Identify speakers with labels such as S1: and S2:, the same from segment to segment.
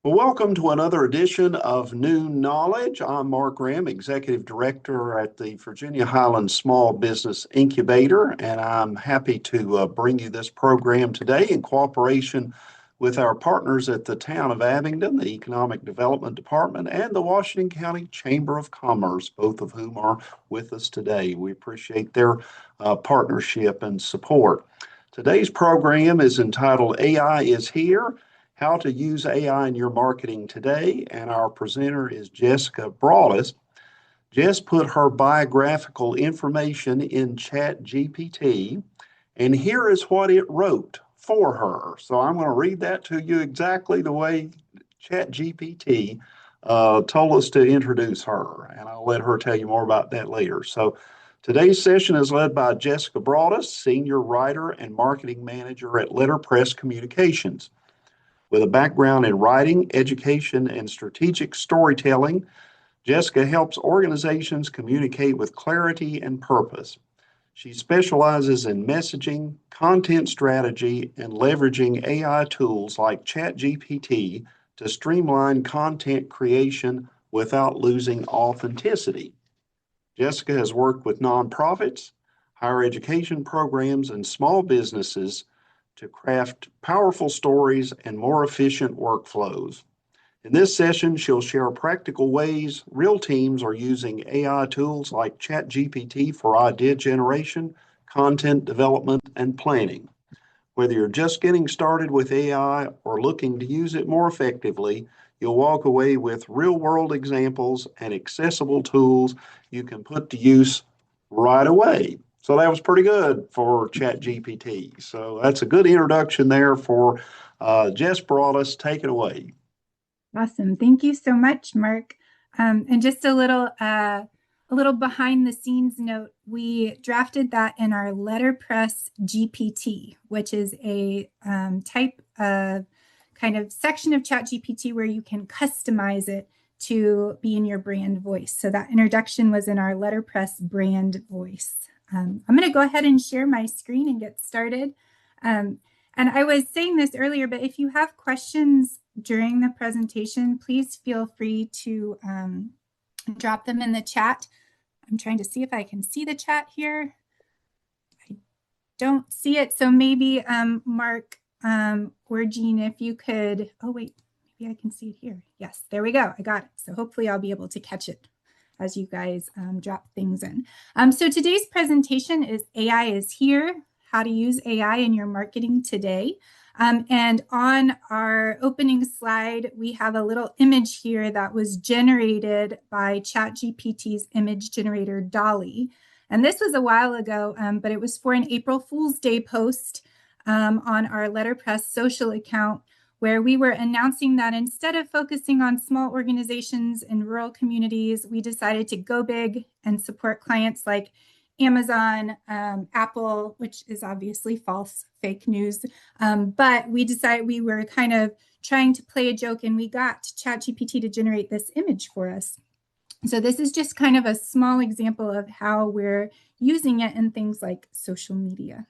S1: Well, welcome to another edition of New Knowledge. I'm Mark Graham, Executive Director at the Virginia Highlands Small Business Incubator, and I'm happy to bring you this program today in cooperation with our partners at the Town of Abingdon, the Economic Development Department, and the Washington County Chamber of Commerce, both of whom are with us today. We appreciate their partnership and support. Today's program is entitled AI is Here: How to Use AI in Your Marketing Today, and our presenter is Jessica Broadus. Jess put her biographical information in ChatGPT, and here is what it wrote for her. So I'm going to read that to you exactly the way ChatGPT told us to introduce her, and I'll let her tell you more about that later. So today's session is led by Jessica Broadus, Senior Writer and Marketing Manager at Letterpress Communications. With a background in writing, education, and strategic storytelling, Jessica helps organizations communicate with clarity and purpose. She specializes in messaging, content strategy, and leveraging AI tools like ChatGPT to streamline content creation without losing authenticity. Jessica has worked with nonprofits, higher education programs, and small businesses to craft powerful stories and more efficient workflows. In this session, she'll share practical ways real teams are using AI tools like ChatGPT for idea generation, content development, and planning. Whether you're just getting started with AI or looking to use it more effectively, you'll walk away with real-world examples and accessible tools you can put to use right away. So that was pretty good for ChatGPT. So that's a good introduction there for Jess Broadus. Take it away.
S2: Awesome. Thank you so much, Mark. And just a little behind the scenes note, we drafted that in our letterpress GPT, which is a type of kind of section of ChatGPT where you can customize it to be in your brand voice. So that introduction was in our letterpress brand voice. I'm going to go ahead and share my screen and get started. And I was saying this earlier, but if you have questions during the presentation, please feel free to drop them in the chat. I'm trying to see if I can see the chat here. I don't see it. So maybe Mark or Jean, if you could, oh wait, maybe I can see it here. Yes, there we go. I got it. So hopefully I'll be able to catch it as you guys drop things in. So today's presentation is AI is Here: How to Use AI in Your Marketing Today. And on our opening slide, we have a little image here that was generated by ChatGPT's image generator, Dolly. And this was a while ago, but it was for an April Fool's Day post on our Letterpress social account, where we were announcing that instead of focusing on small organizations in rural communities, we decided to go big and support clients like Amazon, Apple, which is obviously false, fake news. But we decided we were kind of trying to play a joke, and we got ChatGPT to generate this image for us. So this is just kind of a small example of how we're using it in things like social media.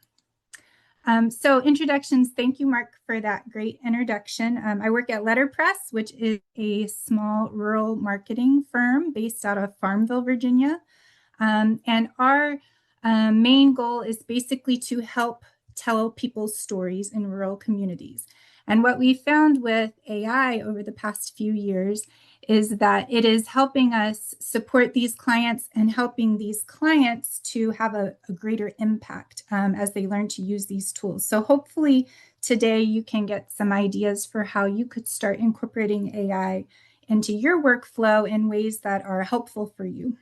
S2: So introductions, thank you, Mark, for that great introduction. I work at Letterpress, which is a small rural marketing firm based out of Farmville, Virginia. And our main goal is basically to help tell people's stories in rural communities. And what we found with AI over the past few years is that it is helping us support these clients and helping these clients to have a greater impact as they learn to use these tools. So hopefully today you can get some ideas for how you could start incorporating AI into your workflow in ways that are helpful for you.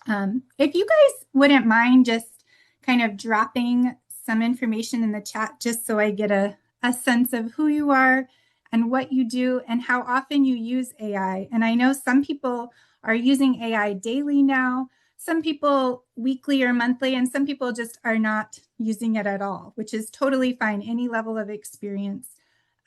S2: If you guys wouldn't mind just kind of dropping some information in the chat, just so I get a sense of who you are and what you do and how often you use AI. And I know some people are using AI daily now, some people weekly or monthly, and some people just are not using it at all, which is totally fine. Any level of experience.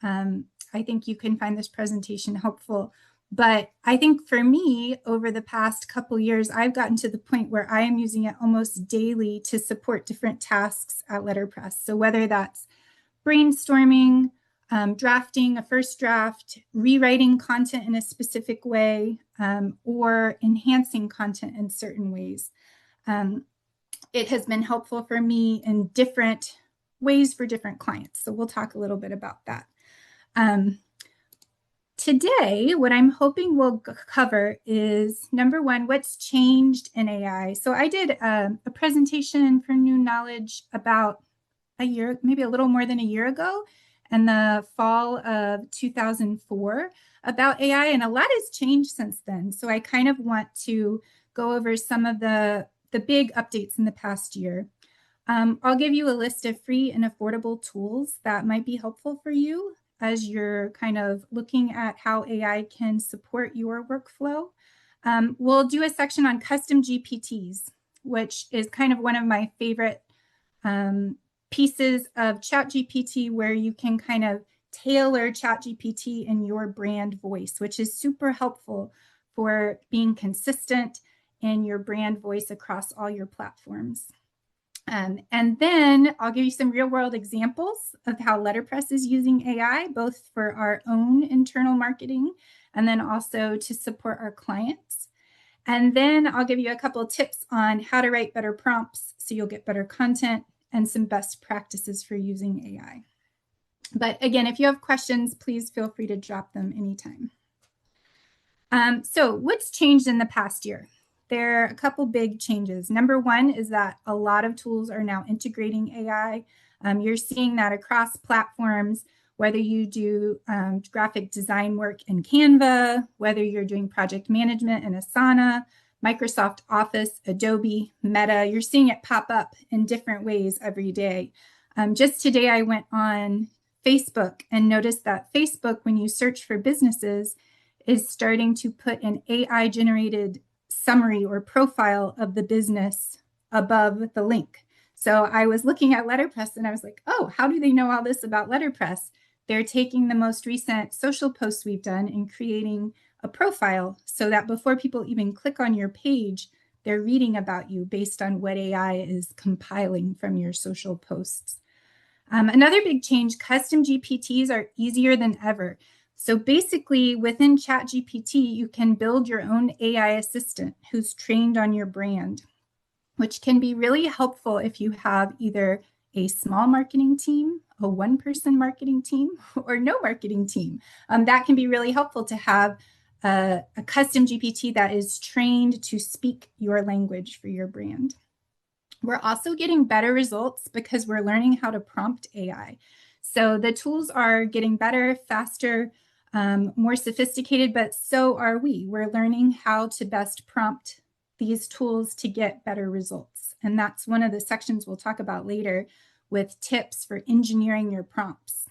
S2: I think you can find this presentation helpful. But I think for me, over the past couple years, I've gotten to the point where I am using it almost daily to support different tasks at Letterpress. So whether that's brainstorming, drafting a first draft, rewriting content in a specific way, or enhancing content in certain ways. It has been helpful for me in different ways for different clients. So we'll talk a little bit about that. Today, what I'm hoping we'll cover is, number one, what's changed in AI. So I did a presentation for New Knowledge about a year, maybe a little more than a year ago, in the fall of 2004 about AI, and a lot has changed since then. So I kind of want to go over some of the big updates in the past year. I'll give you a list of free and affordable tools that might be helpful for you as you're kind of looking at how AI can support your workflow. We'll do a section on custom GPTs, which is kind of one of my favorite pieces of ChatGPT, where you can kind of tailor ChatGPT in your brand voice, which is super helpful for being consistent in your brand voice across all your platforms. And then I'll give you some real world examples of how Letterpress is using AI, both for our own internal marketing and then also to support our clients. And then I'll give you a couple of tips on how to write better prompts so you'll get better content and some best practices for using AI. But again, if you have questions, please feel free to drop them anytime. So what's changed in the past year? There are a couple big changes. Number one is that a lot of tools are now integrating AI. You're seeing that across platforms, whether you do graphic design work in Canva, whether you're doing project management in Asana, Microsoft Office, Adobe, Meta, you're seeing it pop up in different ways every day. Just today, I went on Facebook and noticed that Facebook, when you search for businesses, is starting to put an AI-generated summary or profile of the business above the link. So I was looking at Letterpress and I was like, oh, how do they know all this about Letterpress? They're taking the most recent social posts we've done and creating a profile so that before people even click on your page, they're reading about you based on what AI is compiling from your social posts. Another big change, custom GPTs are easier than ever. So basically, within ChatGPT, you can build your own AI assistant who's trained on your brand, which can be really helpful if you have either a small marketing team, a one-person marketing team, or no marketing team. That can be really helpful to have a custom GPT that is trained to speak your language for your brand. We're also getting better results because we're learning how to prompt AI. So the tools are getting better, faster, more sophisticated, but so are we. We're learning how to best prompt these tools to get better results. And that's one of the sections we'll talk about later with tips for engineering your prompts.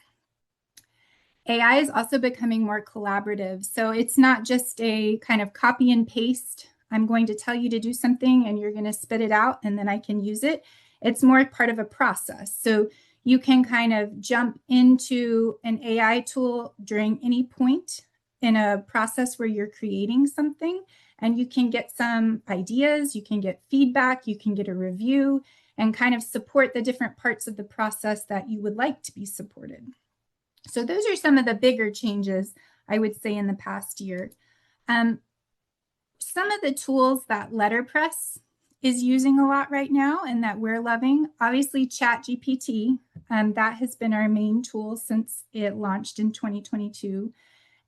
S2: AI is also becoming more collaborative. So it's not just a kind of copy and paste. I'm going to tell you to do something and you're going to spit it out and then I can use it. It's more part of a process. So you can kind of jump into an AI tool during any point in a process where you're creating something, and you can get some ideas, you can get feedback, you can get a review, and kind of support the different parts of the process that you would like to be supported. So those are some of the bigger changes, I would say, in the past year. Some of the tools that Letterpress is using a lot right now and that we're loving, obviously ChatGPT, that has been our main tool since it launched in 2022.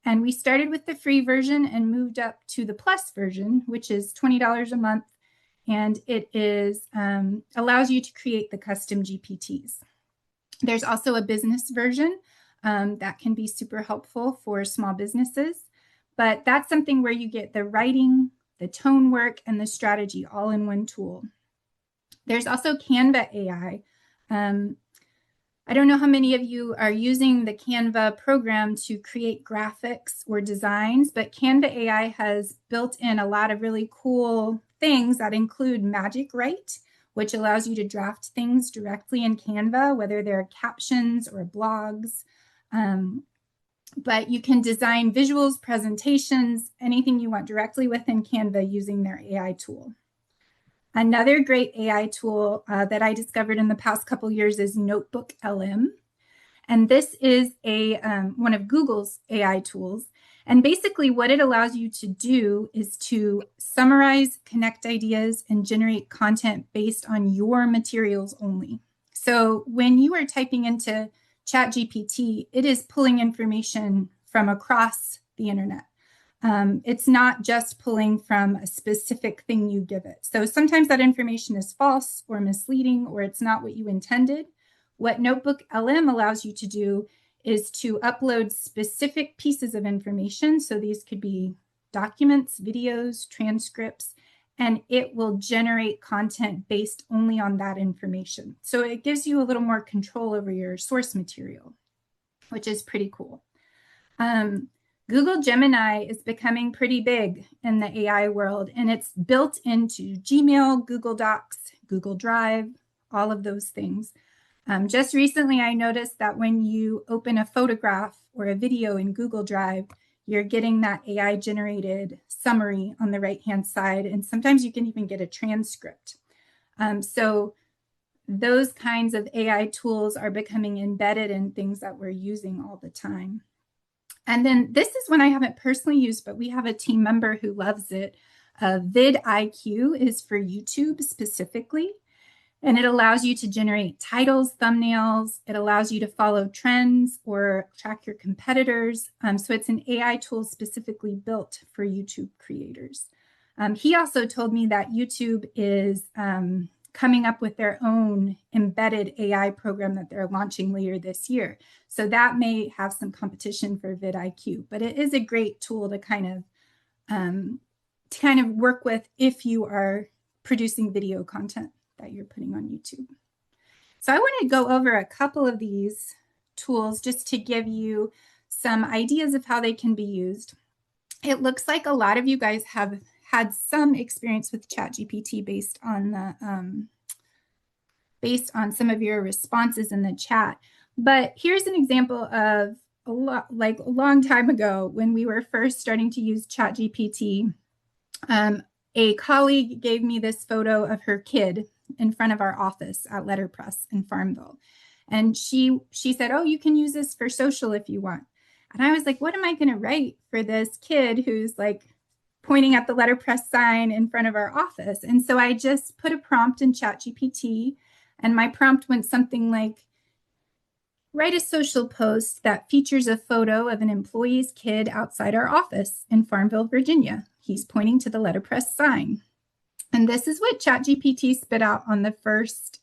S2: And we started with the free version and moved up to the plus version, which is $20 a month. And it is allows you to create the custom GPTs. There's also a business version that can be super helpful for small businesses. But that's something where you get the writing, the tone work, and the strategy all in one tool. There's also Canva AI. I don't know how many of you are using the Canva program to create graphics or designs, but Canva AI has built in a lot of really cool things that include Magic Write, which allows you to draft things directly in Canva, whether they're captions or blogs. But you can design visuals, presentations, anything you want directly within Canva using their AI tool. Another great AI tool that I discovered in the past couple years is Notebook LM. And this is one of Google's AI tools. And basically what it allows you to do is to summarize, connect ideas, and generate content based on your materials only. So when you are typing into ChatGPT, it is pulling information from across the internet. It's not just pulling from a specific thing you give it. So sometimes that information is false or misleading, or it's not what you intended. What Notebook LM allows you to do is to upload specific pieces of information. So these could be documents, videos, transcripts, and it will generate content based only on that information. So it gives you a little more control over your source material, which is pretty cool. Google Gemini is becoming pretty big in the AI world, and it's built into Gmail, Google Docs, Google Drive, all of those things. Just recently, I noticed that when you open a photograph or a video in Google Drive, you're getting that AI generated summary on the right-hand side, and sometimes you can even get a transcript. So those kinds of AI tools are becoming embedded in things that we're using all the time. And then this is one I haven't personally used, but we have a team member who loves it. vidIQ is for YouTube specifically, and it allows you to generate titles, thumbnails. It allows you to follow trends or track your competitors. So it's an AI tool specifically built for YouTube creators. He also told me that YouTube is coming up with their own embedded AI program that they're launching later this year. So that may have some competition for vidIQ, but it is a great tool to kind of work with if you are producing video content that you're putting on YouTube. So I want to go over a couple of these tools just to give you some ideas of how they can be used. It looks like a lot of you guys have had some experience with ChatGPT based on some of your responses in the chat. But here's an example of a long time ago when we were first starting to use ChatGPT. A colleague gave me this photo of her kid in front of our office at Letterpress in Farmville. And she said, oh, you can use this for social if you want. And I was like, what am I going to write for this kid who's like pointing at the letterpress sign in front of our office? And so I just put a prompt in ChatGPT, and my prompt went something like, write a social post that features a photo of an employee's kid outside our office in Farmville, Virginia. He's pointing to the letterpress sign. And this is what ChatGPT spit out on the first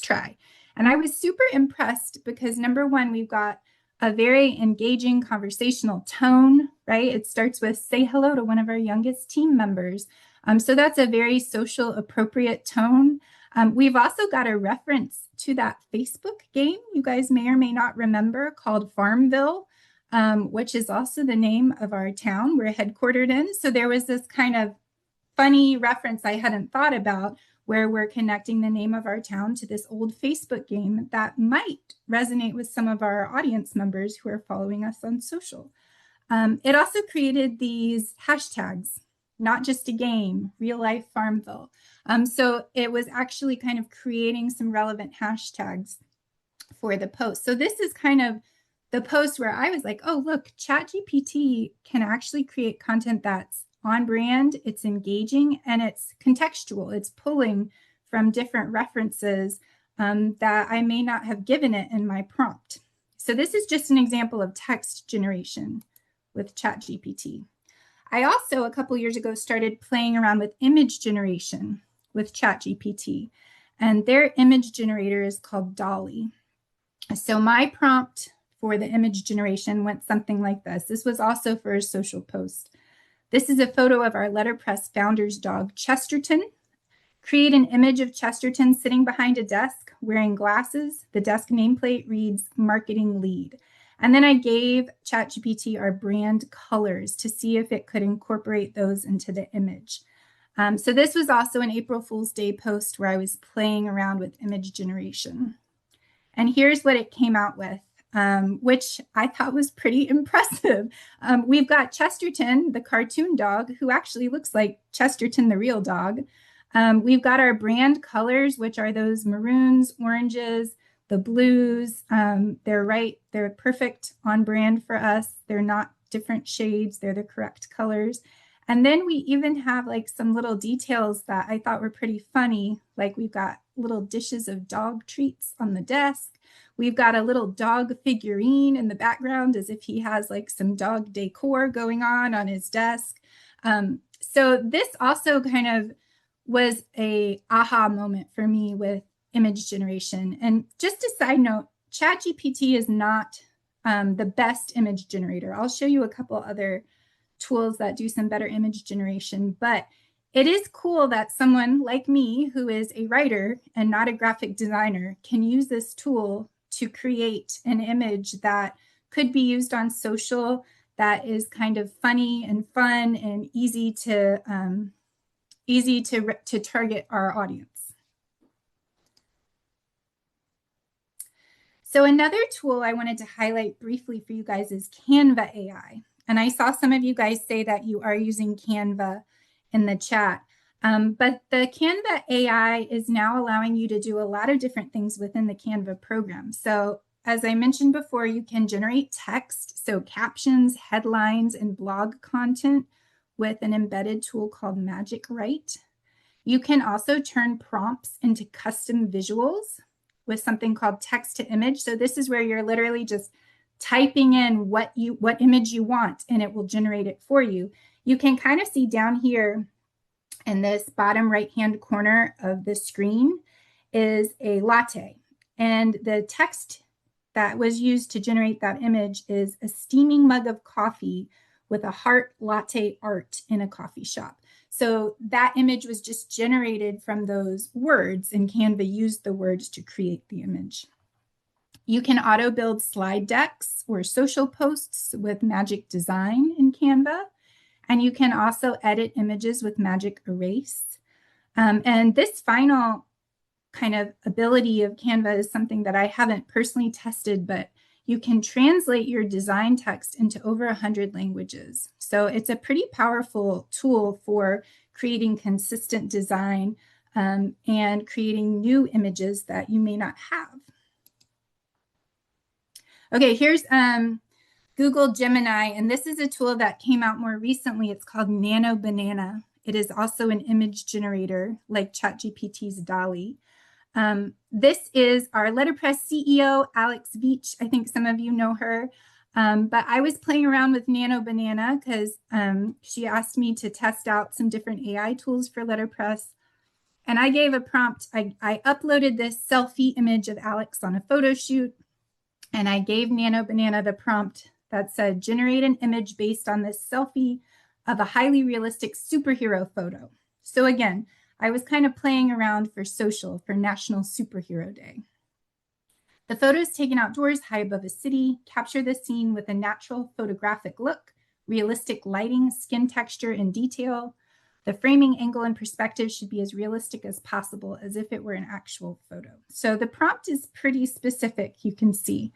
S2: try. And I was super impressed because, number one, we've got a very engaging conversational tone, right? It starts with say hello to one of our youngest team members. So that's a very social appropriate tone. We've also got a reference to that Facebook game you guys may or may not remember called Farmville, which is also the name of our town we're headquartered in. So there was this kind of funny reference I hadn't thought about where we're connecting the name of our town to this old Facebook game that might resonate with some of our audience members who are following us on social. It also created these hashtags, not just a game, real life Farmville. So it was actually kind of creating some relevant hashtags for the post. So this is kind of the post where I was like, oh, look, ChatGPT can actually create content that's on brand, it's engaging, and it's contextual. It's pulling from different references that I may not have given it in my prompt. So this is just an example of text generation with ChatGPT. I also, a couple years ago, started playing around with image generation with ChatGPT, and their image generator is called Dolly. So my prompt for the image generation went something like this. This was also for a social post. This is a photo of our letterpress founder's dog, Chesterton. Create an image of Chesterton sitting behind a desk wearing glasses. The desk nameplate reads marketing lead. And then I gave ChatGPT our brand colors to see if it could incorporate those into the image. So this was also an April Fool's Day post where I was playing around with image generation. And here's what it came out with. Which I thought was pretty impressive. We've got Chesterton, the cartoon dog, who actually looks like Chesterton, the real dog. We've got our brand colors, which are those maroons, oranges, the blues. They're perfect on brand for us. They're not different shades, they're the correct colors. And then we even have like some little details that I thought were pretty funny. Like we've got little dishes of dog treats on the desk. We've got a little dog figurine in the background as if he has like some dog decor going on his desk. So this also kind of was a aha moment for me with image generation. And just a side note, ChatGPT is not the best image generator. I'll show you a couple other tools that do some better image generation, but it is cool that someone like me, who is a writer and not a graphic designer, can use this tool to create an image that could be used on social, that is kind of funny and fun and easy to target our audience. So another tool I wanted to highlight briefly for you guys is Canva AI. And I saw some of you guys say that you are using Canva in the chat. But the Canva AI is now allowing you to do a lot of different things within the Canva program. So as I mentioned before, you can generate text, so captions, headlines, and blog content with an embedded tool called Magic Write. You can also turn prompts into custom visuals with something called text to image. So this is where you're literally just typing in what image you want and it will generate it for you. You can kind of see down here in this bottom right-hand corner of the screen is a latte. And the text that was used to generate that image is a steaming mug of coffee with a heart latte art in a coffee shop. So that image was just generated from those words, and Canva used the words to create the image. You can auto build slide decks or social posts with Magic Design in Canva. And you can also edit images with Magic Erase. And this final kind of ability of Canva is something that I haven't personally tested, but you can translate your design text into over 100 languages. So it's a pretty powerful tool for creating consistent design and creating new images that you may not have. Okay, here's Google Gemini, and this is a tool that came out more recently. It's called Nano Banana. It is also an image generator like ChatGPT's DALL-E. This is our letterpress CEO, Alex Veach. I think some of you know her. But I was playing around with Nano Banana because she asked me to test out some different AI tools for letterpress. And I gave a prompt. I uploaded this selfie image of Alex on a photo shoot. And I gave Nano Banana the prompt that said, generate an image based on this selfie of a highly realistic superhero photo. So again, I was kind of playing around for social, for National Superhero Day. The photos taken outdoors high above a city capture the scene with a natural photographic look, realistic lighting, skin texture, and detail. The framing angle and perspective should be as realistic as possible, as if it were an actual photo. So the prompt is pretty specific, you can see.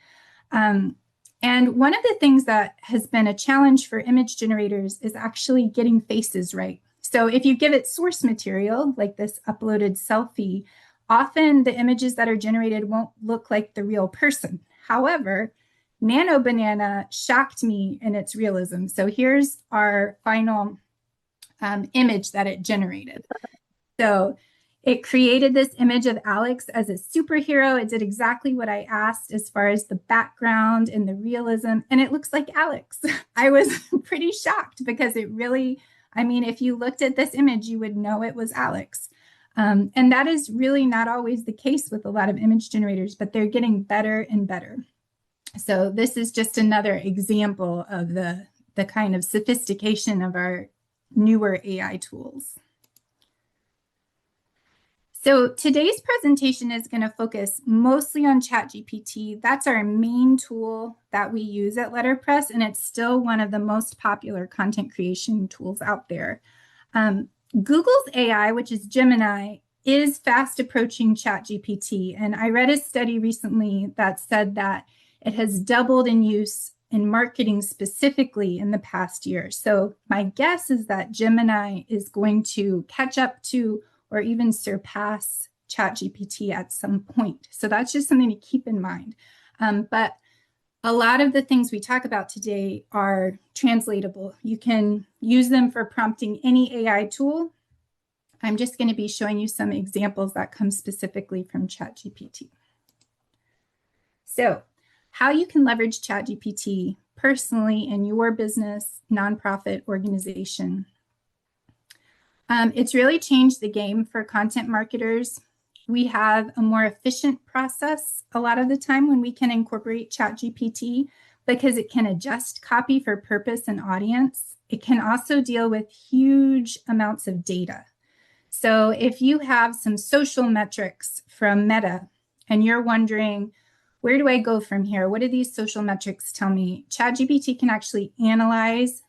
S2: And one of the things that has been a challenge for image generators is actually getting faces right. So if you give it source material, like this uploaded selfie, often the images that are generated won't look like the real person. However, Nano Banana shocked me in its realism. So here's our final image that it generated. So it created this image of Alex as a superhero. It did exactly what I asked as far as the background and the realism, and it looks like Alex. I was pretty shocked because it really, I mean, if you looked at this image, you would know it was Alex. And that is really not always the case with a lot of image generators, but they're getting better and better. So this is just another example of the kind of sophistication of our newer AI tools. So today's presentation is going to focus mostly on ChatGPT. That's our main tool that we use at Letterpress, and it's still one of the most popular content creation tools out there. Google's AI, which is Gemini, is fast approaching ChatGPT. And I read a study recently that said that it has doubled in use in marketing specifically in the past year. So my guess is that Gemini is going to catch up to or even surpass ChatGPT at some point. So that's just something to keep in mind. But a lot of the things we talk about today are translatable. You can use them for prompting any AI tool. I'm just going to be showing you some examples that come specifically from ChatGPT. So, how you can leverage ChatGPT personally in your business, nonprofit, organization. It's really changed the game for content marketers. We have a more efficient process a lot of the time when we can incorporate ChatGPT because it can adjust copy for purpose and audience. It can also deal with huge amounts of data. So if you have some social metrics from Meta and you're wondering, where do I go from here? What do these social metrics tell me? ChatGPT can actually analyze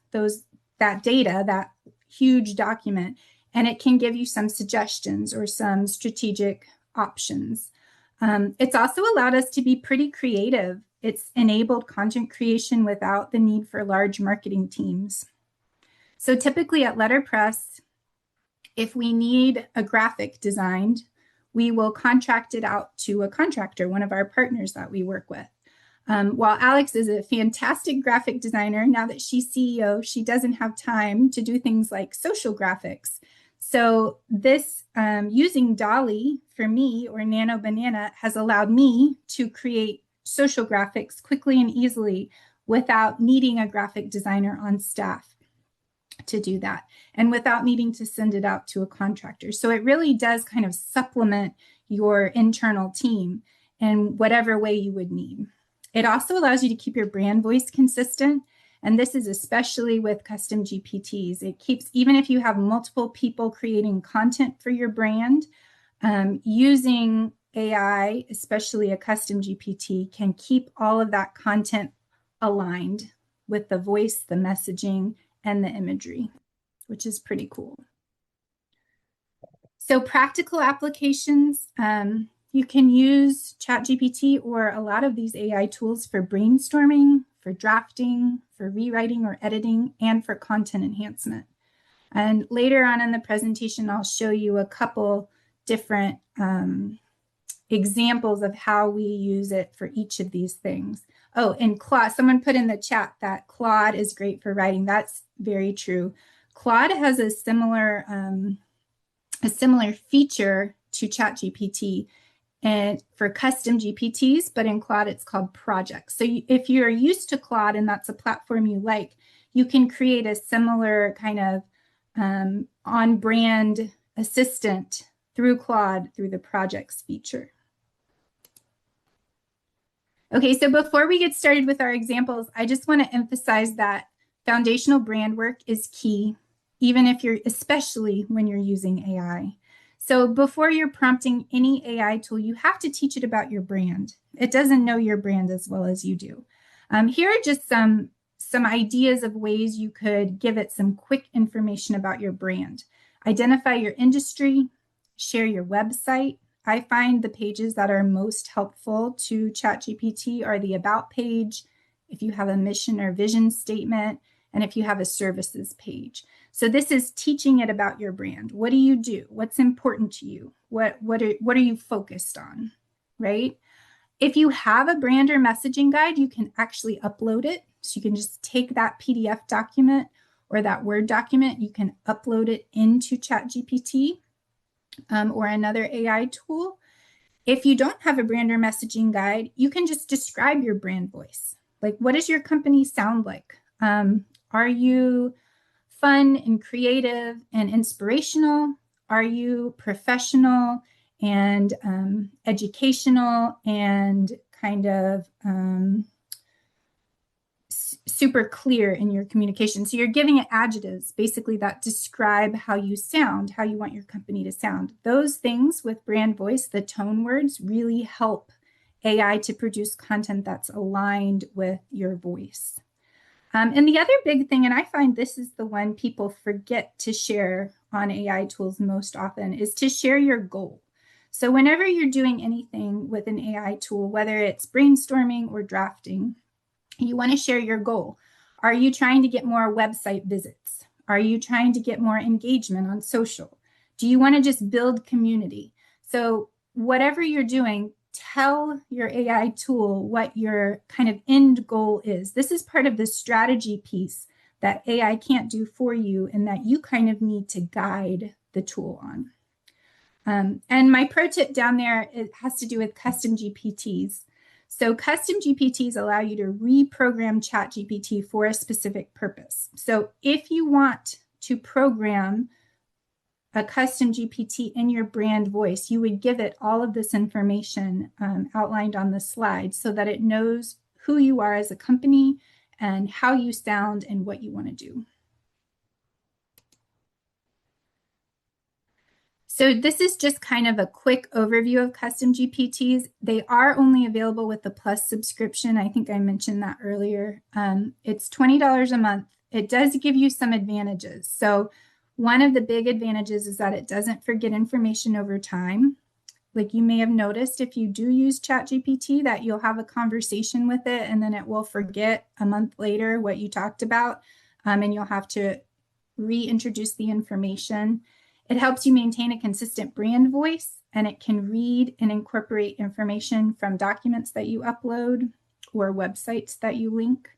S2: that data, that huge document, and it can give you some suggestions or some strategic options. It's also allowed us to be pretty creative. It's enabled content creation without the need for large marketing teams. So typically at Letterpress, if we need a graphic designed, we will contract it out to a contractor, one of our partners that we work with. While Alex is a fantastic graphic designer, now that she's CEO, she doesn't have time to do things like social graphics. So this using Dolly for me or Nano Banana has allowed me to create social graphics quickly and easily without needing a graphic designer on staff to do that and without needing to send it out to a contractor. So it really does kind of supplement your internal team in whatever way you would need. It also allows you to keep your brand voice consistent. And this is especially with custom GPTs. It keeps, even if you have multiple people creating content for your brand, using AI, especially a custom GPT, can keep all of that content aligned with the voice, the messaging, and the imagery, which is pretty cool. So practical applications, you can use ChatGPT or a lot of these AI tools for brainstorming, for drafting, for rewriting or editing, and for content enhancement. And later on in the presentation, I'll show you a couple different examples of how we use it for each of these things. Oh, and Claude, someone put in the chat that Claude is great for writing. That's very true. Claude has a similar feature to ChatGPT and for custom GPTs, but in Claude it's called projects. So if you're used to Claude and that's a platform you like, you can create a similar kind of on-brand assistant through Claude through the projects feature. Okay, so before we get started with our examples, I just want to emphasize that foundational brand work is key, especially when you're using AI. So before you're prompting any AI tool, you have to teach it about your brand. It doesn't know your brand as well as you do. Here are just some ideas of ways you could give it some quick information about your brand. Identify your industry, share your website. I find the pages that are most helpful to ChatGPT are the About page, if you have a mission or vision statement, and if you have a services page. So this is teaching it about your brand. What do you do? What's important to you? What are you focused on, right? If you have a brand or messaging guide, you can actually upload it. So you can just take that PDF document or that Word document, you can upload it into ChatGPT or another AI tool. If you don't have a brand or messaging guide, you can just describe your brand voice. Like, what does your company sound like? Are you fun and creative and inspirational? Are you professional and educational and kind of super clear in your communication? So you're giving it adjectives, basically, that describe how you sound, how you want your company to sound. Those things with brand voice, the tone words, really help AI to produce content that's aligned with your voice. And the other big thing, and I find this is the one people forget to share on AI tools most often, is to share your goal. So whenever you're doing anything with an AI tool, whether it's brainstorming or drafting, you want to share your goal. Are you trying to get more website visits? Are you trying to get more engagement on social? Do you want to just build community? So whatever you're doing, tell your AI tool what your kind of end goal is. This is part of the strategy piece that AI can't do for you and that you kind of need to guide the tool on. And my pro tip down there, it has to do with custom GPTs. So custom GPTs allow you to reprogram ChatGPT for a specific purpose. So if you want to program a custom GPT in your brand voice, you would give it all of this information outlined on the slide so that it knows who you are as a company and how you sound and what you want to do. So this is just kind of a quick overview of custom GPTs. They are only available with the Plus subscription. I think I mentioned that earlier. It's $20 a month. It does give you some advantages. So one of the big advantages is that it doesn't forget information over time. Like you may have noticed if you do use ChatGPT that you'll have a conversation with it and then it will forget a month later what you talked about, and you'll have to reintroduce the information. It helps you maintain a consistent brand voice, and it can read and incorporate information from documents that you upload or websites that you link,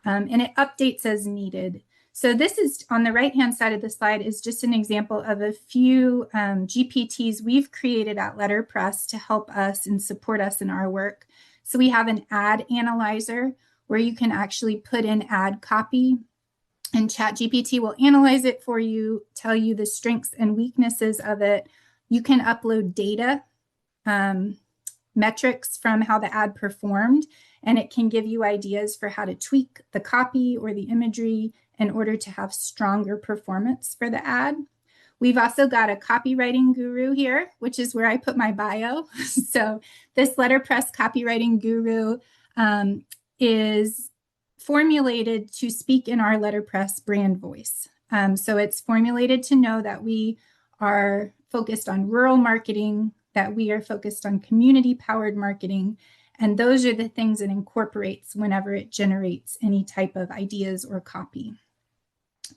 S2: and it updates as needed. So this is on the right-hand side of the slide is just an example of a few GPTs we've created at Letterpress to help us and support us in our work. So we have an ad analyzer where you can actually put in ad copy, and ChatGPT will analyze it for you, tell you the strengths and weaknesses of it. You can upload data, metrics from how the ad performed, and it can give you ideas for how to tweak the copy or the imagery in order to have stronger performance for the ad. We've also got a copywriting guru here, which is where I put my bio. So this Letterpress copywriting guru is formulated to speak in our Letterpress brand voice. So it's formulated to know that we are focused on rural marketing, that we are focused on community-powered marketing, and those are the things it incorporates whenever it generates any type of ideas or copy.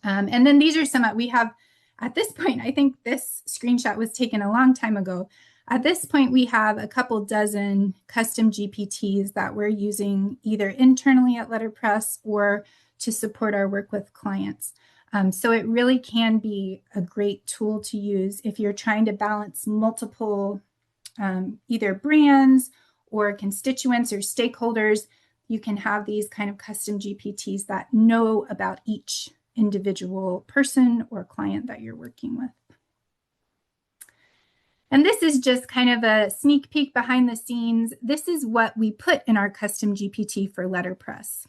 S2: And then these are some we have at this point. I think this screenshot was taken a long time ago. At this point, we have a couple dozen custom GPTs that we're using either internally at Letterpress or to support our work with clients. So it really can be a great tool to use if you're trying to balance multiple either brands or constituents or stakeholders. You can have these kind of custom GPTs that know about each individual person or client that you're working with. And this is just kind of a sneak peek behind the scenes. This is what we put in our custom GPT for Letterpress.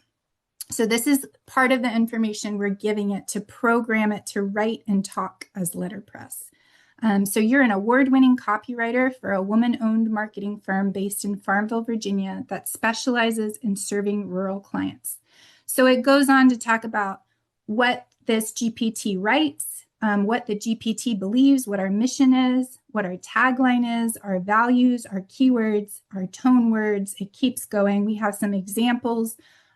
S2: So this is part of the information we're giving it to program it to write and talk as Letterpress. So you're an award-winning copywriter for a woman-owned marketing firm based in Farmville, Virginia, that specializes in serving rural clients. So it goes on to talk about what this GPT writes, what the GPT believes, what our mission is, what our tagline is, our values, our keywords, our tone words. It keeps going. We have some examples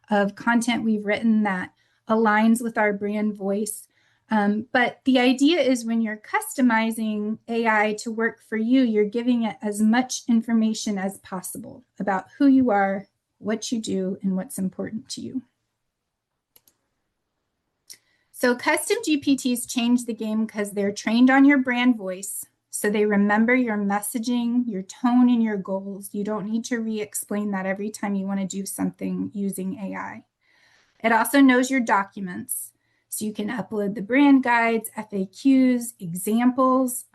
S2: of content we've written that aligns with our brand voice. But the idea is when you're customizing AI to work for you, you're giving it as much information as possible about who you are, what you do, and what's important to you. So custom GPTs change the game because they're trained on your brand voice. So they remember your messaging, your tone, and your goals. You don't need to re-explain that every time you want to do something using AI. It also knows your documents. So you can upload the brand guides, FAQs, examples.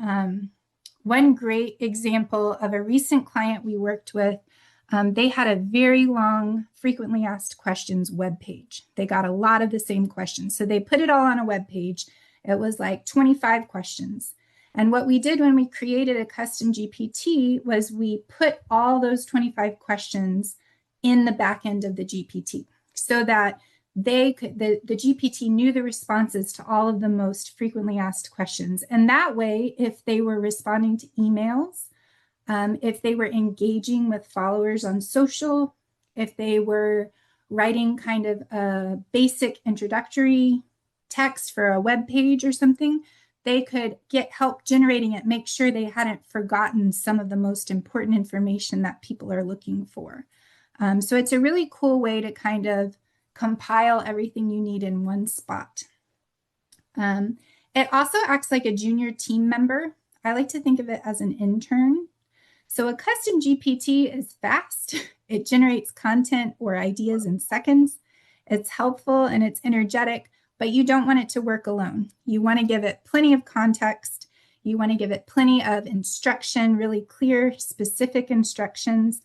S2: One great example of a recent client we worked with, they had a very long, frequently asked questions webpage. They got a lot of the same questions. So they put it all on a webpage. It was like 25 questions. And what we did when we created a custom GPT was we put all those 25 questions in the back end of the GPT so that the GPT knew the responses to all of the most frequently asked questions. And that way, if they were responding to emails, if they were engaging with followers on social, if they were writing kind of a basic introductory text for a web page or something, they could get help generating it, make sure they hadn't forgotten some of the most important information that people are looking for. So it's a really cool way to kind of compile everything you need in one spot. It also acts like a junior team member. I like to think of it as an intern. So a custom GPT is fast. It generates content or ideas in seconds. It's helpful and it's energetic, but you don't want it to work alone. You want to give it plenty of context. You want to give it plenty of instruction, really clear, specific instructions.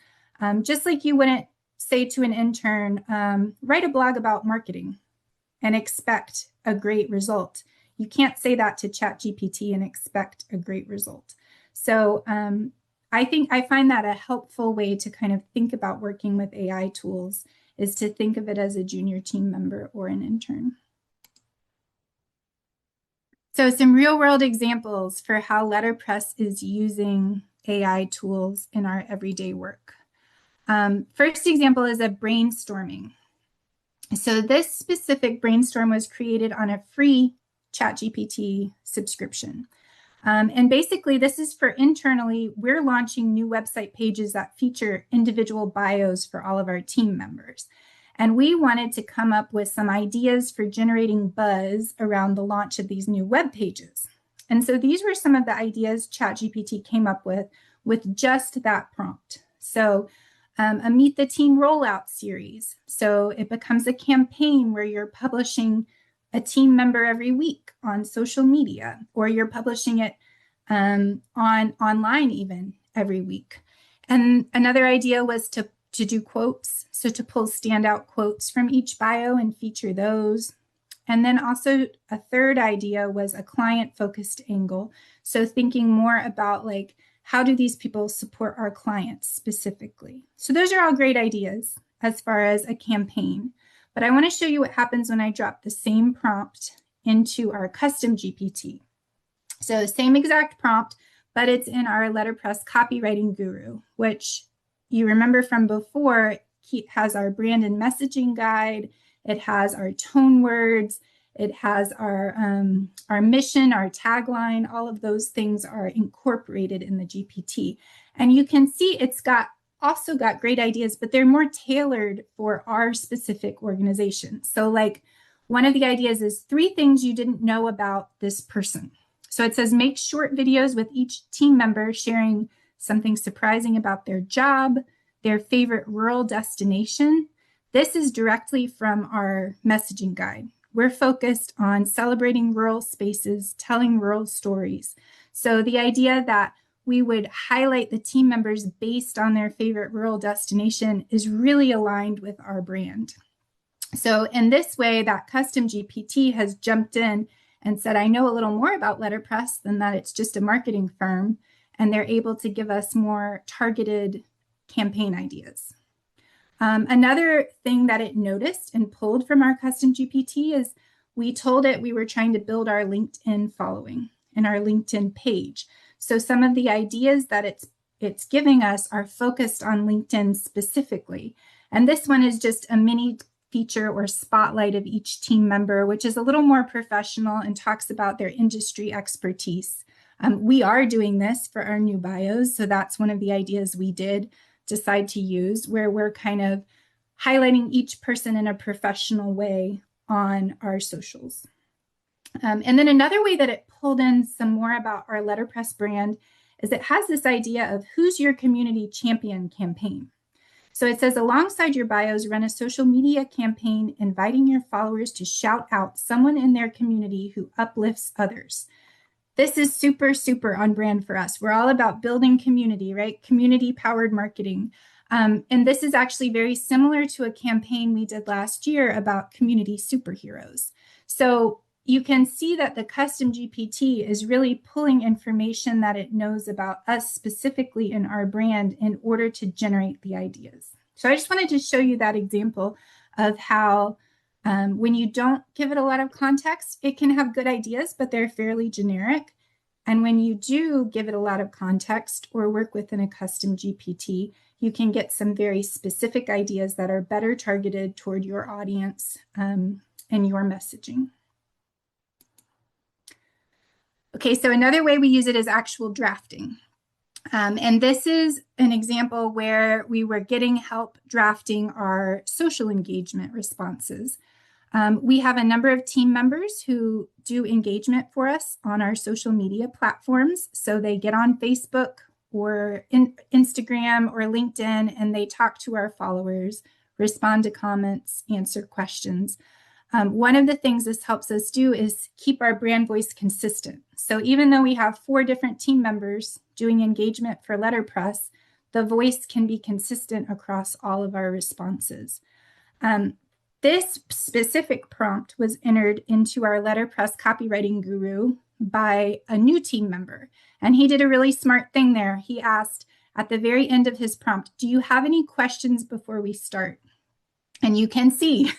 S2: Just like you wouldn't say to an intern, write a blog about marketing and expect a great result. You can't say that to ChatGPT and expect a great result. So I find that a helpful way to kind of think about working with AI tools is to think of it as a junior team member or an intern. So some real world examples for how letterpress is using AI tools in our everyday work. First example is a brainstorming. So this specific brainstorm was created on a free ChatGPT subscription. And basically, this is for internally, we're launching new website pages that feature individual bios for all of our team members. And we wanted to come up with some ideas for generating buzz around the launch of these new web pages. And so these were some of the ideas ChatGPT came up with just that prompt. So a Meet the Team rollout series. So it becomes a campaign where you're publishing a team member every week on social media, or you're publishing it online even every week. And another idea was to do quotes. So to pull standout quotes from each bio and feature those. And then also a third idea was a client-focused angle. So thinking more about like, how do these people support our clients specifically? So those are all great ideas as far as a campaign. But I want to show you what happens when I drop the same prompt into our custom GPT. So same exact prompt, but it's in our letterpress copywriting guru, which you remember from before, has our brand and messaging guide. It has our tone words. It has our mission, our tagline. All of those things are incorporated in the GPT. And you can see it's also got great ideas, but they're more tailored for our specific organization. So like one of the ideas is 3 things you didn't know about this person. So it says, make short videos with each team member sharing something surprising about their job, their favorite rural destination. This is directly from our messaging guide. We're focused on celebrating rural spaces, telling rural stories. So the idea that we would highlight the team members based on their favorite rural destination is really aligned with our brand. So in this way, that custom GPT has jumped in and said, I know a little more about letterpress than that it's just a marketing firm, and they're able to give us more targeted campaign ideas. Another thing that it noticed and pulled from our custom GPT is we told it we were trying to build our LinkedIn following and our LinkedIn page. So some of the ideas that it's giving us are focused on LinkedIn specifically. And this one is just a mini feature or spotlight of each team member, which is a little more professional and talks about their industry expertise. We are doing this for our new bios. So that's one of the ideas we did decide to use, where we're kind of highlighting each person in a professional way on our socials. And then another way that it pulled in some more about our letterpress brand is it has this idea of who's your community champion campaign. So it says, alongside your bios, run a social media campaign inviting your followers to shout out someone in their community who uplifts others. This is super, super on brand for us. We're all about building community, right? Community-powered marketing. And this is actually very similar to a campaign we did last year about community superheroes. So you can see that the custom GPT is really pulling information that it knows about us specifically in our brand in order to generate the ideas. So I just wanted to show you that example of how when you don't give it a lot of context, it can have good ideas, but they're fairly generic. And when you do give it a lot of context or work within a custom GPT, you can get some very specific ideas that are better targeted toward your audience and your messaging. Okay, so another way we use it is actual drafting. And this is an example where we were getting help drafting our social engagement responses. We have a number of team members who do engagement for us on our social media platforms. So they get on Facebook or Instagram or LinkedIn, and they talk to our followers, respond to comments, answer questions. One of the things this helps us do is keep our brand voice consistent. So even though we have 4 different team members doing engagement for letterpress, the voice can be consistent across all of our responses. This specific prompt was entered into our letterpress copywriting guru by a new team member. And he did a really smart thing there. He asked at the very end of his prompt, do you have any questions before we start? And you can see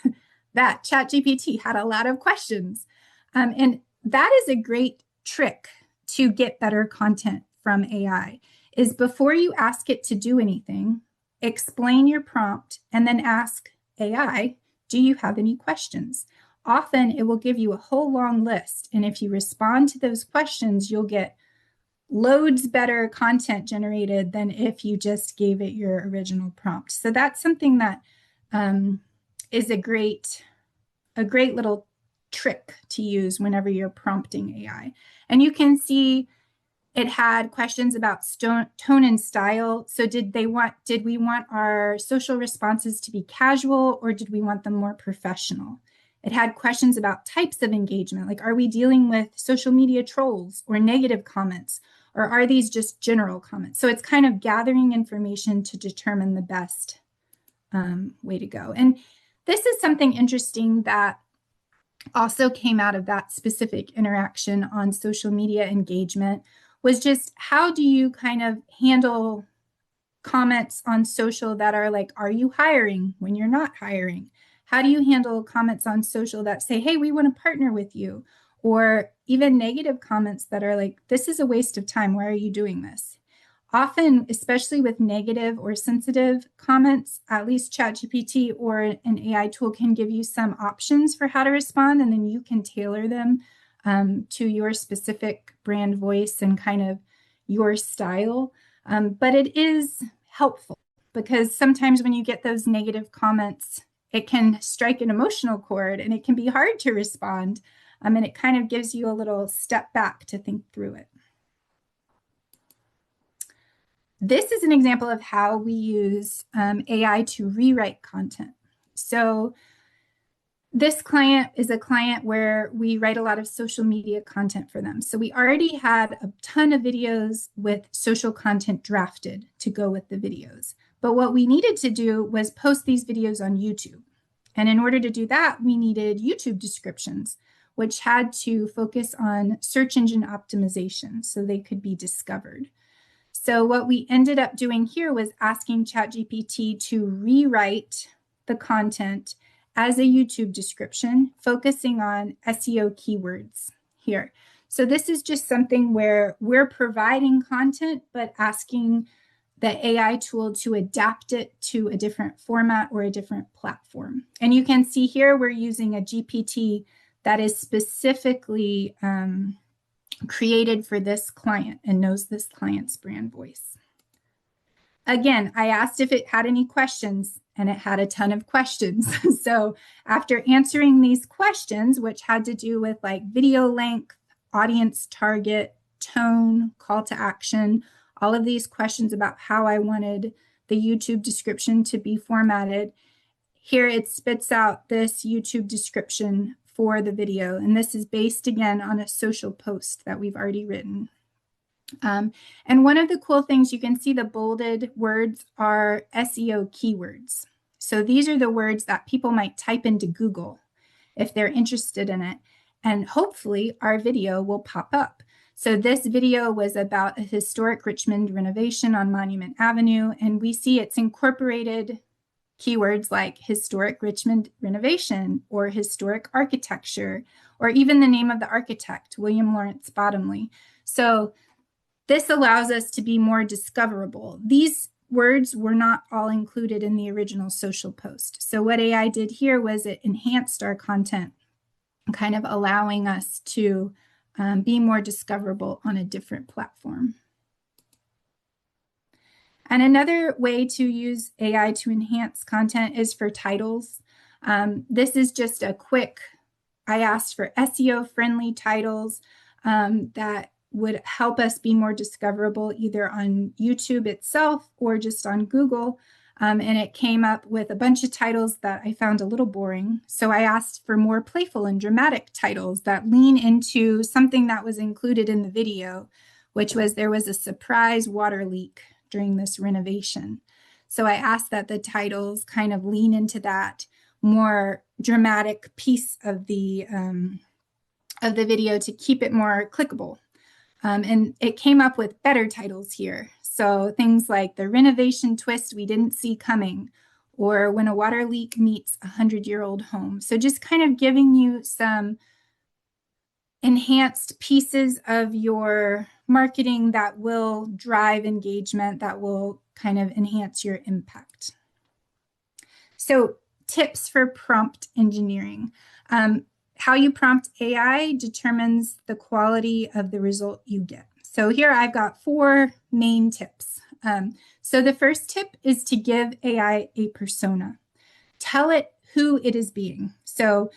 S2: that ChatGPT had a lot of questions. And that is a great trick to get better content from AI, is before you ask it to do anything, explain your prompt and then ask AI, do you have any questions? Often it will give you a whole long list. And if you respond to those questions, you'll get loads better content generated than if you just gave it your original prompt. So that's something that is a great little trick to use whenever you're prompting AI. And you can see it had questions about tone and style. So did we want our social responses to be casual, or did we want them more professional? It had questions about types of engagement, like are we dealing with social media trolls or negative comments, or are these just general comments? So it's kind of gathering information to determine the best way to go. And this is something interesting that also came out of that specific interaction on social media engagement, was just how do you kind of handle comments on social that are like, are you hiring when you're not hiring? How do you handle comments on social that say, hey, we want to partner with you? Or even negative comments that are like, this is a waste of time. Why are you doing this? Often, especially with negative or sensitive comments, at least ChatGPT or an AI tool can give you some options for how to respond, and then you can tailor them to your specific brand voice and kind of your style. But it is helpful because sometimes when you get those negative comments, it can strike an emotional chord and it can be hard to respond. And it kind of gives you a little step back to think through it. This is an example of how we use AI to rewrite content. So this client is a client where we write a lot of social media content for them. So we already had a ton of videos with social content drafted to go with the videos. But what we needed to do was post these videos on YouTube. And in order to do that, we needed YouTube descriptions, which had to focus on search engine optimization so they could be discovered. So what we ended up doing here was asking ChatGPT to rewrite the content as a YouTube description, focusing on SEO keywords here. So this is just something where we're providing content, but asking the AI tool to adapt it to a different format or a different platform. And you can see here we're using a GPT that is specifically created for this client and knows this client's brand voice. Again, I asked if it had any questions, and it had a ton of questions. So after answering these questions, which had to do with like video length, audience target, tone, call to action, all of these questions about how I wanted the YouTube description to be formatted, here it spits out this YouTube description for the video. And this is based again on a social post that we've already written. And one of the cool things, you can see the bolded words are SEO keywords. So these are the words that people might type into Google if they're interested in it. And hopefully our video will pop up. So this video was about a historic Richmond renovation on Monument Avenue. And we see it's incorporated keywords like historic Richmond renovation or historic architecture, or even the name of the architect, William Lawrence Bottomley. So this allows us to be more discoverable. These words were not all included in the original social post. So what AI did here was it enhanced our content, kind of allowing us to be more discoverable on a different platform. And another way to use AI to enhance content is for titles. This is just a quick, I asked for SEO-friendly titles that would help us be more discoverable either on YouTube itself or just on Google. And it came up with a bunch of titles that I found a little boring. So I asked for more playful and dramatic titles that lean into something that was included in the video, which was there was a surprise water leak during this renovation. So I asked that the titles kind of lean into that more dramatic piece of the video to keep it more clickable. And it came up with better titles here. So things like the renovation twist we didn't see coming, or when a water leak meets a 100-year-old home. So just kind of giving you some enhanced pieces of your marketing that will drive engagement, that will kind of enhance your impact. So tips for prompt engineering. How you prompt AI determines the quality of the result you get. So here I've got 4 main tips. So the first tip is to give AI a persona. Tell it who it is being. So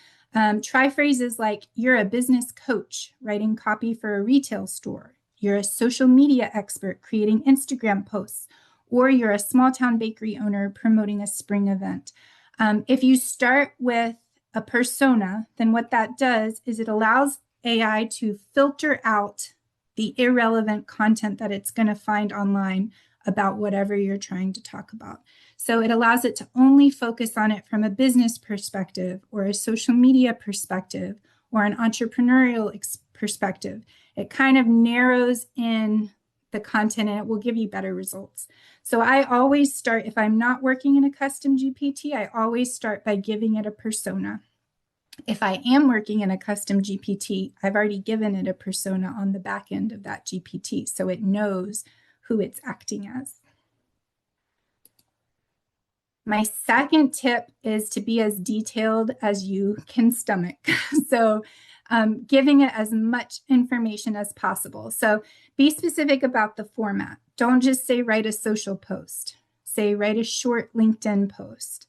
S2: try phrases like, you're a business coach writing copy for a retail store. You're a social media expert creating Instagram posts, or you're a small town bakery owner promoting a spring event. If you start with a persona, then what that does is it allows AI to filter out the irrelevant content that it's going to find online about whatever you're trying to talk about. So it allows it to only focus on it from a business perspective or a social media perspective or an entrepreneurial perspective. It kind of narrows in the content and it will give you better results. So I always start, if I'm not working in a custom GPT, I always start by giving it a persona. If I am working in a custom GPT, I've already given it a persona on the back end of that GPT, so it knows who it's acting as. My second tip is to be as detailed as you can stomach. So giving it as much information as possible. So be specific about the format. Don't just say write a social post. Say write a short LinkedIn post.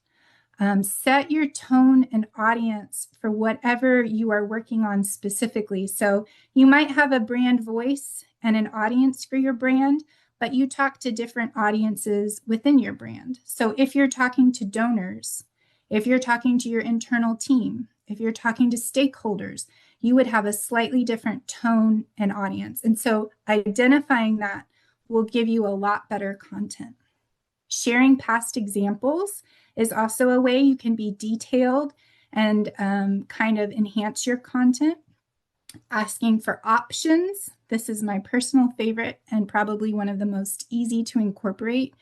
S2: Set your tone and audience for whatever you are working on specifically. So you might have a brand voice and an audience for your brand, but you talk to different audiences within your brand. So if you're talking to donors, if you're talking to your internal team, if you're talking to stakeholders, you would have a slightly different tone and audience. And so identifying that will give you a lot better content. Sharing past examples is also a way you can be detailed and kind of enhance your content. Asking for options. This is my personal favorite and probably one of the most easy to incorporate,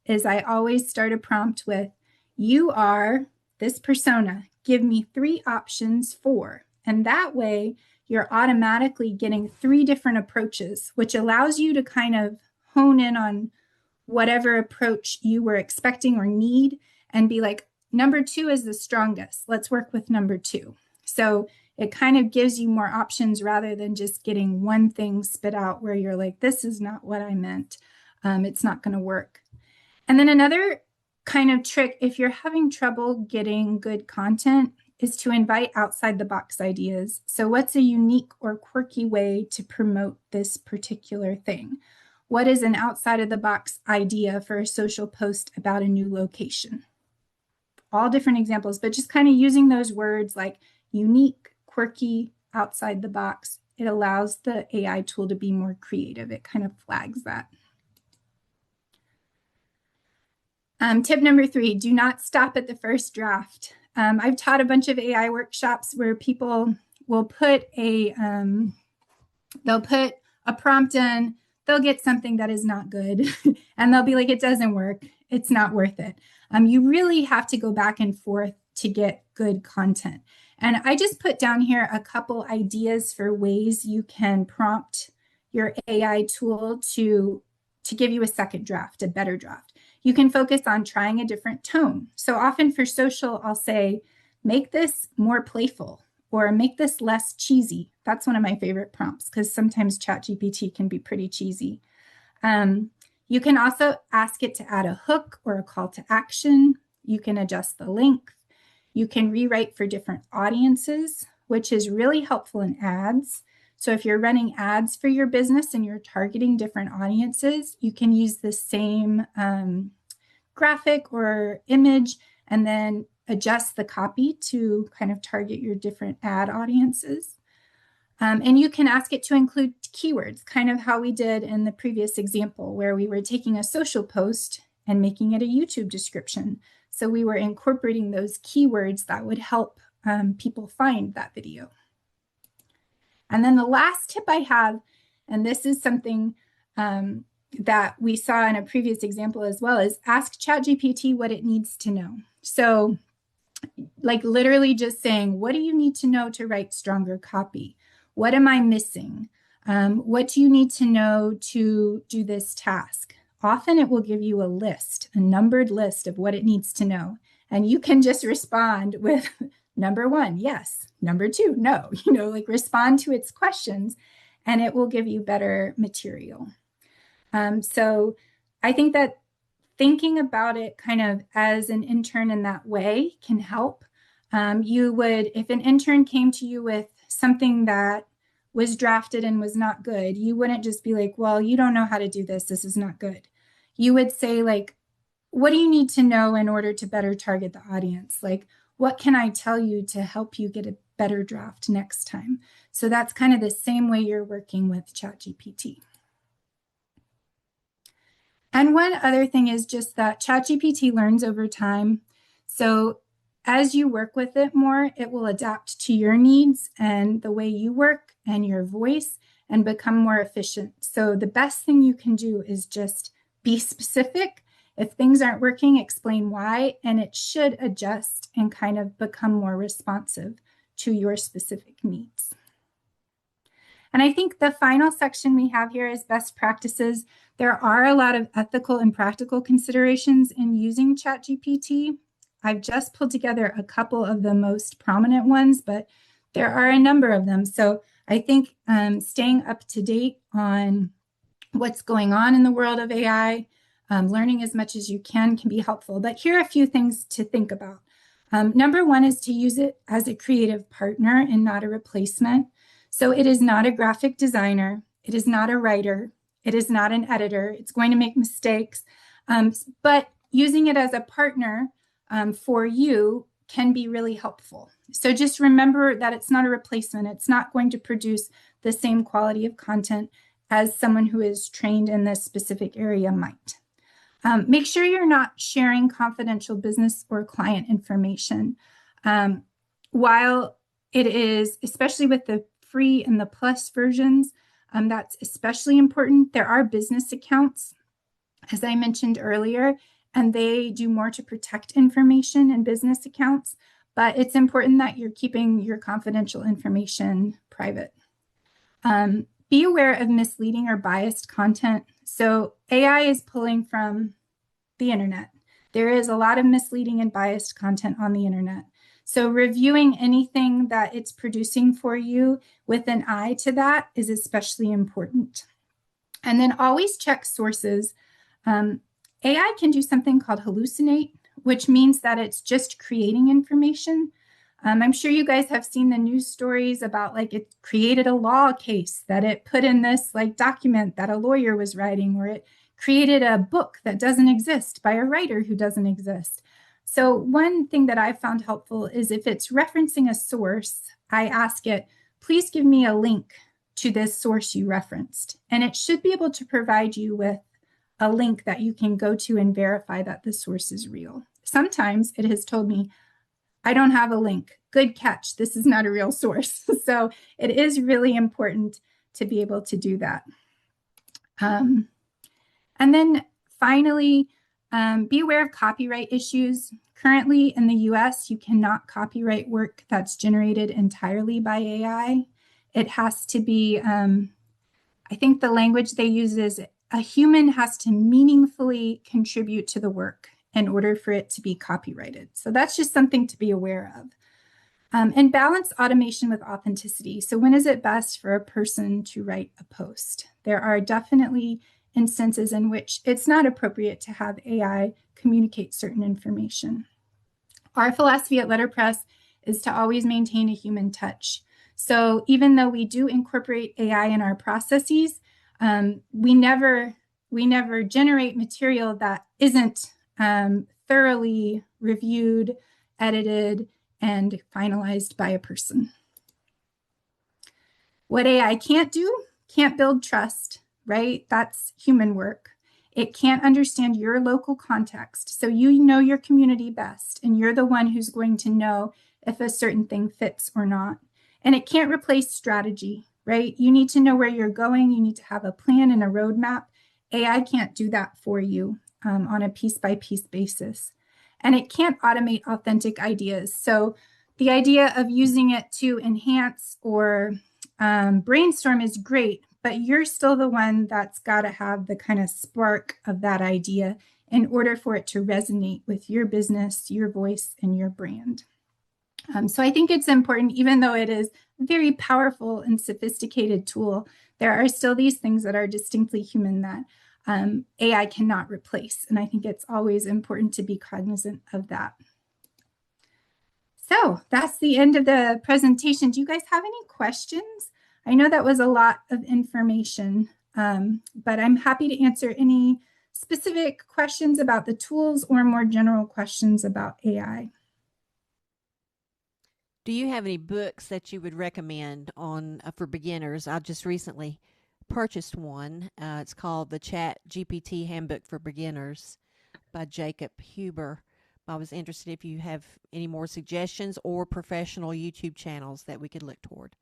S2: is I always start a prompt with, you are this persona, give me 3 options for. And that way you're automatically getting 3 different approaches, which allows you to kind of hone in on whatever approach you were expecting or need and be like, number 2 is the strongest. Let's work with number 2. So it kind of gives you more options rather than just getting one thing spit out where you're like, this is not what I meant. It's not going to work. And then another kind of trick, if you're having trouble getting good content, is to invite outside the box ideas. So what's a unique or quirky way to promote this particular thing? What is an outside of the box idea for a social post about a new location? All different examples, but just kind of using those words like unique, quirky, outside the box. It allows the AI tool to be more creative. It kind of flags that. Tip number 3, do not stop at the first draft. I've taught a bunch of AI workshops where people will put they'll put a prompt in, they'll get something that is not good, and they'll be like, it doesn't work, it's not worth it. You really have to go back and forth to get good content. And I just put down here a couple ideas for ways you can prompt your AI tool to give you a second draft, a better draft. You can focus on trying a different tone. So often for social, I'll say, make this more playful, or make this less cheesy. That's one of my favorite prompts because sometimes ChatGPT can be pretty cheesy. You can also ask it to add a hook or a call to action. You can adjust the length. You can rewrite for different audiences, which is really helpful in ads. So if you're running ads for your business and you're targeting different audiences, you can use the same graphic or image and then adjust the copy to kind of target your different ad audiences. And you can ask it to include keywords, kind of how we did in the previous example where we were taking a social post and making it a YouTube description. So we were incorporating those keywords that would help people find that video. And then the last tip I have, and this is something that we saw in a previous example as well, is ask ChatGPT what it needs to know. So like literally just saying, what do you need to know to write stronger copy? What am I missing? What do you need to know to do this task? Often it will give you a list, a numbered list of what it needs to know. And you can just respond with number 1, yes. Number 2, no. Like respond to its questions and it will give you better material. So I think that thinking about it kind of as an intern in that way can help. You would, if an intern came to you with something that was drafted and was not good, you wouldn't just be like, well, you don't know how to do this. This is not good. You would say like, what do you need to know in order to better target the audience? Like, what can I tell you to help you get a better draft next time? So that's kind of the same way you're working with ChatGPT. And one other thing is just that ChatGPT learns over time. So as you work with it more, it will adapt to your needs and the way you work and your voice and become more efficient. So the best thing you can do is just be specific. If things aren't working, explain why, and it should adjust and kind of become more responsive to your specific needs. And I think the final section we have here is best practices. There are a lot of ethical and practical considerations in using ChatGPT. I've just pulled together a couple of the most prominent ones, but there are a number of them. So I think staying up to date on what's going on in the world of AI, learning as much as you can be helpful. But here are a few things to think about. Number 1 is to use it as a creative partner and not a replacement. So it is not a graphic designer. It is not a writer. It is not an editor. It's going to make mistakes. But using it as a partner for you can be really helpful. So just remember that it's not a replacement. It's not going to produce the same quality of content as someone who is trained in this specific area might. Make sure you're not sharing confidential business or client information. While it is, especially with the free and the plus versions, that's especially important. There are business accounts, as I mentioned earlier, and they do more to protect information in business accounts, but it's important that you're keeping your confidential information private. Be aware of misleading or biased content. So AI is pulling from the internet. There is a lot of misleading and biased content on the internet. So reviewing anything that it's producing for you with an eye to that is especially important. And then always check sources. AI can do something called hallucinate, which means that it's just creating information. I'm sure you guys have seen the news stories about like it created a law case that it put in this like document that a lawyer was writing, or it created a book that doesn't exist by a writer who doesn't exist. So one thing that I found helpful is if it's referencing a source, I ask it, please give me a link to this source you referenced. And it should be able to provide you with a link that you can go to and verify that the source is real. Sometimes it has told me, I don't have a link. Good catch. This is not a real source. So it is really important to be able to do that. And then finally, be aware of copyright issues. Currently in the US, you cannot copyright work that's generated entirely by AI. It has to be, I think the language they use is a human has to meaningfully contribute to the work in order for it to be copyrighted. So that's just something to be aware of. And balance automation with authenticity. So when is it best for a person to write a post? There are definitely instances in which it's not appropriate to have AI communicate certain information. Our philosophy at Letterpress is to always maintain a human touch. So even though we do incorporate AI in our processes, we never generate material that isn't thoroughly reviewed, edited, and finalized by a person. What AI can't do, can't build trust, right? That's human work. It can't understand your local context. So you know your community best, and you're the one who's going to know if a certain thing fits or not. And it can't replace strategy, right? You need to know where you're going. You need to have a plan and a roadmap. AI can't do that for you on a piece-by-piece basis. And it can't automate authentic ideas. So the idea of using it to enhance or brainstorm is great, but you're still the one that's got to have the kind of spark of that idea in order for it to resonate with your business, your voice, and your brand. So I think it's important, even though it is a very powerful and sophisticated tool, there are still these things that are distinctly human that AI cannot replace. And I think it's always important to be cognizant of that. So that's the end of the presentation. Do you guys have any questions? I know that was a lot of information, but I'm happy to answer any specific questions about the tools or more general questions about AI.
S3: Do you have any books that you would recommend on for beginners? I just recently purchased one. It's called the ChatGPT Handbook for Beginners by Jacob Huber. I was interested if you have any more suggestions or professional YouTube channels that we could look toward.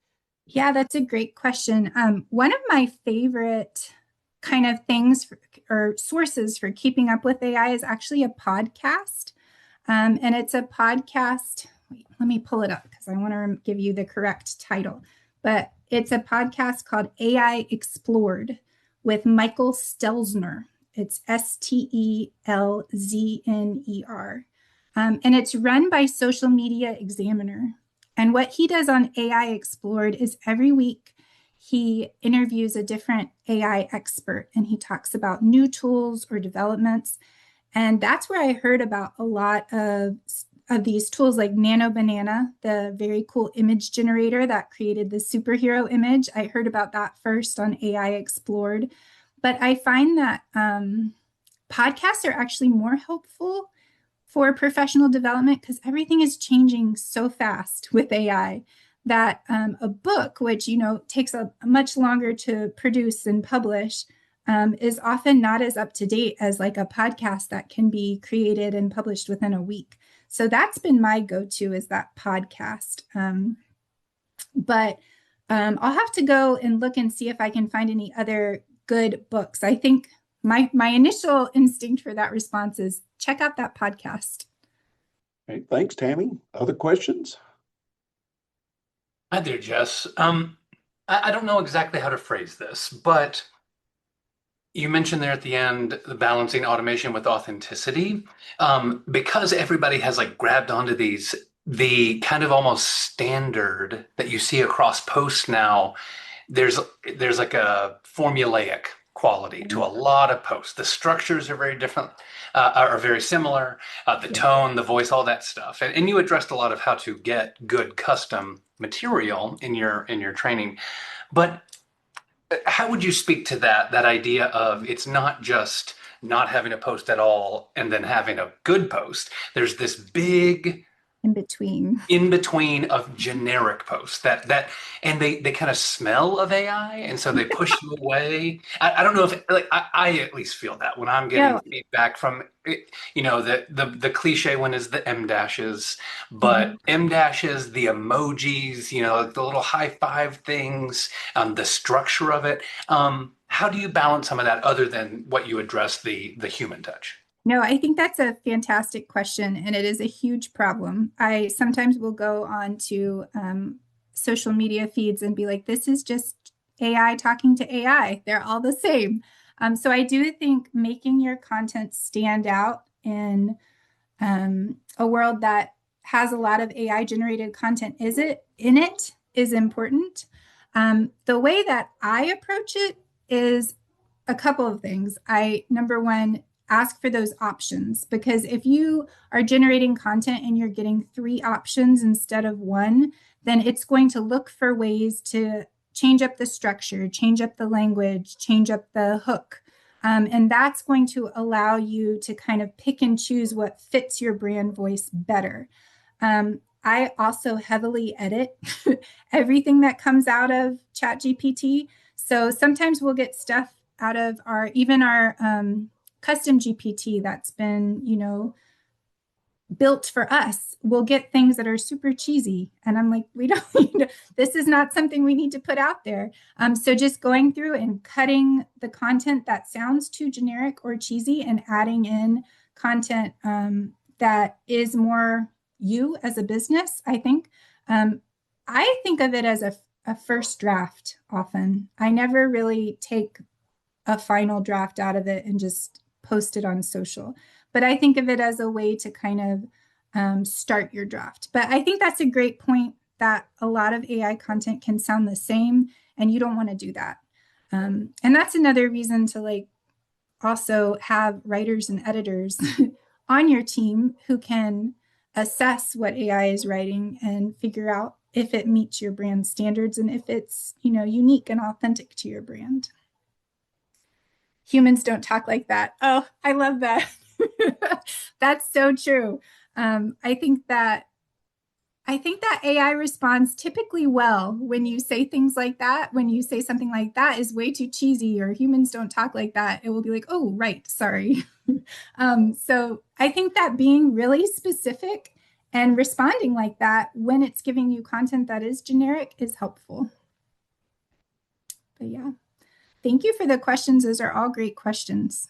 S2: Yeah, that's a great question. One of my favorite kind of things or sources for keeping up with AI is actually a podcast. And it's a podcast. Wait, let me pull it up because I want to give you the correct title. But it's a podcast called AI Explored with Michael Stelzner. It's Stelzner. And it's run by Social Media Examiner. And what he does on AI Explored is every week he interviews a different AI expert and he talks about new tools or developments. And that's where I heard about a lot of these tools like Nano Banana, the very cool image generator that created the superhero image. I heard about that first on AI Explored. But I find that podcasts are actually more helpful for professional development because everything is changing so fast with AI that a book, which takes a much longer to produce and publish, is often not as up to date as like a podcast that can be created and published within a week. So that's been my go-to is that podcast. But I'll have to go and look and see if I can find any other good books. I think my initial instinct for that response is check out that podcast.
S1: Okay, thanks, Tammy. Other questions?
S4: Hi there, Jess. I don't know exactly how to phrase this, but you mentioned there at the end the balancing automation with authenticity. Because everybody has like grabbed onto these, the kind of almost standard that you see across posts now, there's like a formulaic quality to a lot of posts. The structures are very different, are very similar. The tone, the voice, all that stuff. And you addressed a lot of how to get good custom material in your training. But how would you speak to that idea of it's not just not having a post at all and then having a good post? There's this big
S2: in between
S4: of generic posts that and they kind of smell of AI, and so they push you away. I don't know if like I at least feel that when I'm getting feedback from the cliche one is the M dashes, but M dashes, the emojis, like the little high five things, the structure of it. How do you balance some of that other than what you address the human touch?
S2: No, I think that's a fantastic question, and it is a huge problem. I sometimes will go on to social media feeds and be like, this is just AI talking to AI. They're all the same. So I do think making your content stand out in a world that has a lot of AI generated content in it is important. The way that I approach it is a couple of things. Number one, ask for those options, because if you are generating content and you're getting 3 options instead of 1, then it's going to look for ways to change up the structure, change up the language, change up the hook. And that's going to allow you to kind of pick and choose what fits your brand voice better. I also heavily edit everything that comes out of ChatGPT. So sometimes we'll get stuff out of our custom GPT that's been, built for us. We'll get things that are super cheesy. And I'm like, we don't need this is not something we need to put out there. So just going through and cutting the content that sounds too generic or cheesy and adding in content that is more you as a business, I think. I think of it as a first draft often. I never really take a final draft out of it and just post it on social. But I think of it as a way to kind of start your draft. But I think that's a great point, that a lot of AI content can sound the same, and you don't want to do that. And that's another reason to also have writers and editors on your team who can assess what AI is writing and figure out if it meets your brand standards and if it's, unique and authentic to your brand. Humans don't talk like that. Oh, I love that. That's so true. I think that AI responds typically well when you say things like that. When you say something like that is way too cheesy, or humans don't talk like that, it will be like, oh, right, sorry. So I think that being really specific and responding like that when it's giving you content that is generic is helpful. But yeah, thank you for the questions. Those are all great questions.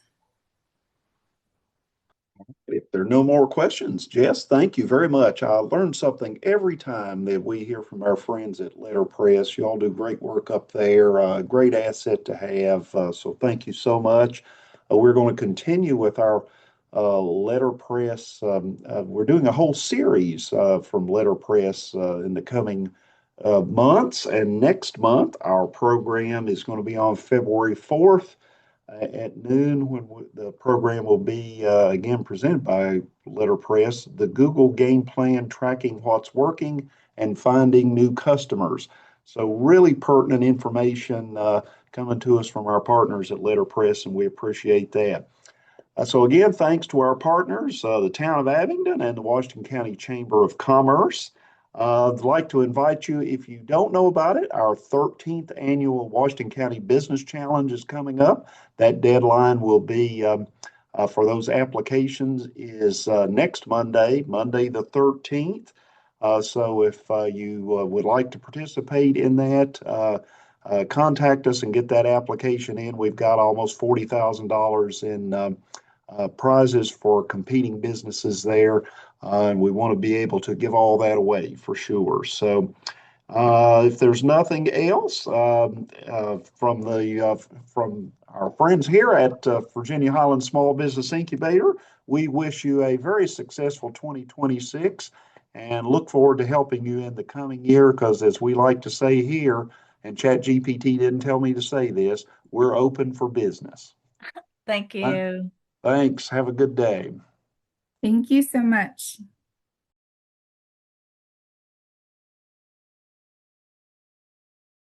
S1: If there are no more questions, Jess, thank you very much. I learn something every time that we hear from our friends at Letterpress. You all do great work up there, great asset to have. So thank you so much. We're going to continue with our Letterpress. We're doing a whole series from Letterpress in the coming months. And next month, our program is going to be on February 4th. At noon, when the program will be again presented by Letterpress, the Google Game Plan, tracking what's working and finding new customers. So really pertinent information coming to us from our partners at Letterpress, and we appreciate that. So again, thanks to our partners, the Town of Abingdon and the Washington County Chamber of Commerce. I'd like to invite you, if you don't know about it, our 13th annual Washington County Business Challenge is coming up. That deadline will be for those applications is next Monday the 13th. So if you would like to participate in that, contact us and get that application in. We've got almost $40,000 in prizes for competing businesses there. And we want to be able to give all that away for sure. So if there's nothing else from our friends here at Virginia Highlands Small Business Incubator, we wish you a very successful 2026 and look forward to helping you in the coming year, because as we like to say here, and ChatGPT didn't tell me to say this, we're open for business.
S5: Thank you.
S1: Thanks. Have a good day.
S2: Thank you so much.